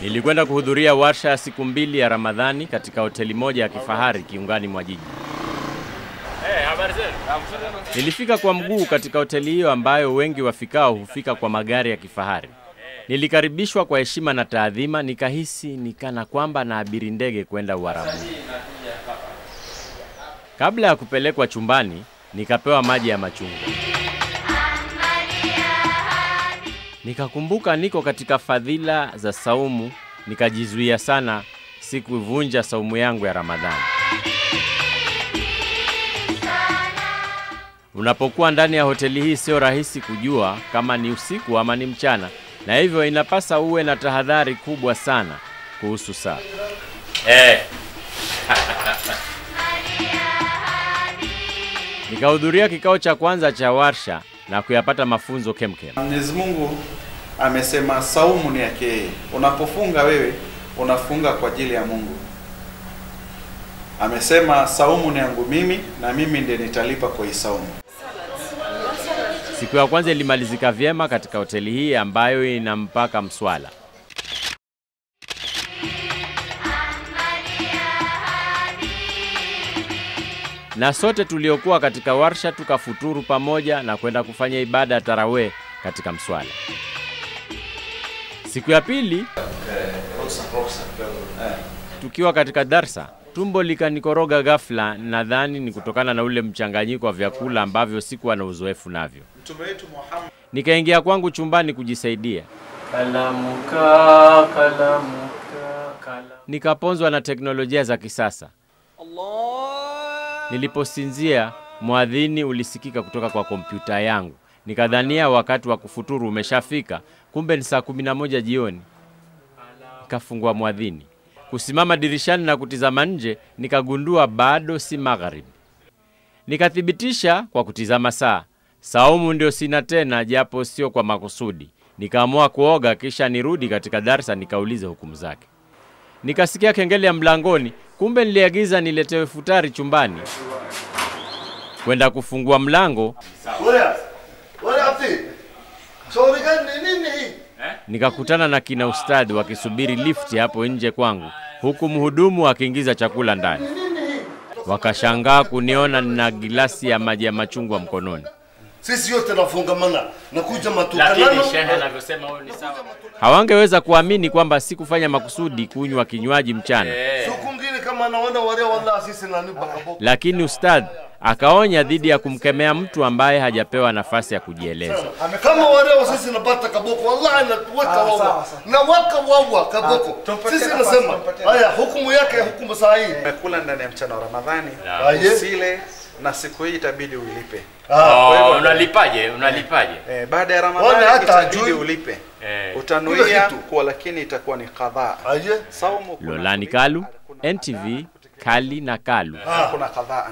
Nilikwenda kuhudhuria warsha ya siku 2 ya Ramadhani katika hoteli moja ya kifahari kiungani mwa jiji. Nilifika kwa mguu katika hoteli hiyo ambayo wengi wafikao hufika kwa magari ya kifahari. Nilikaribishwa kwa heshima na taadhima, nikahisi nikana kwamba naabiri ndege kwenda Uarabuni. Kabla ya kupelekwa chumbani, nikapewa maji ya machungwa. Nikakumbuka niko katika fadhila za saumu, nikajizuia sana sikuvunja saumu yangu ya Ramadhani. Unapokuwa ndani ya hoteli hii sio rahisi kujua kama ni usiku ama ni mchana, na hivyo inapasa uwe na tahadhari kubwa sana kuhusu saa. Nikahudhuria kikao cha kwanza cha warsha na kuyapata mafunzo kemkem. Mwenyezi Mungu amesema saumu ni yake yeye. Unapofunga wewe unafunga kwa ajili ya Mungu. Amesema saumu ni yangu mimi na mimi ndiye nitalipa kwa hii saumu. Siku ya kwanza ilimalizika vyema katika hoteli hii ambayo ina mpaka mswala. Na sote tuliokuwa katika warsha tukafuturu pamoja na kwenda kufanya ibada ya tarawih katika mswala. Siku ya pili, tukiwa katika darsa, tumbo likanikoroga ghafla, nadhani ni kutokana na ule mchanganyiko wa vyakula ambavyo sikuwa na uzoefu navyo. Nikaingia kwangu chumbani kujisaidia. Nikaponzwa na teknolojia za kisasa. Niliposinzia, muadhini ulisikika kutoka kwa kompyuta yangu. Nikadhania wakati wa kufuturu umeshafika, kumbe ni saa 11 jioni. Nikafungua muadhini. Kusimama dirishani na kutizama nje, nikagundua bado si magharibi. Nikathibitisha kwa kutizama saa. Saumu ndio sina tena, japo sio kwa makusudi. Nikaamua kuoga kisha nirudi katika darasa nikaulize hukumu zake. Nikasikia kengele ya mlangoni, kumbe niliagiza niletewe futari chumbani. Kwenda kufungua mlango, nikakutana na kina ustadi wakisubiri lifti hapo nje kwangu, huku mhudumu akiingiza chakula ndani. Wakashangaa kuniona na gilasi ya maji ya machungwa mkononi. Sisi yote nafungamana na kuja matukanano. Lakini shehe anavyosema huo ni sawa. Hawangeweza kuamini kwamba sikufanya makusudi kunywa kinywaji mchana. Siku ngine kama naona wale wallahi sisi nanipa kaboko. Lakini ustad akaonya dhidi ya kumkemea mtu ambaye hajapewa nafasi ya kujieleza. Kama wale sisi napata kaboko wallahi natuweka wawa. Na waka wawa kaboko. Sisi nasema haya hukumu yake hukumu sahihi. Umekula ndani ya mchana wa Ramadhani, usile na siku hii itabidi ulipe. Unalipaje? Baada ya Ramadhani itabidi ulipe. Utanuia kwa lakini itakuwa ni qadha. Saumu. Lolani Kalu, NTV, Kali na Kalu. Kuna qadha.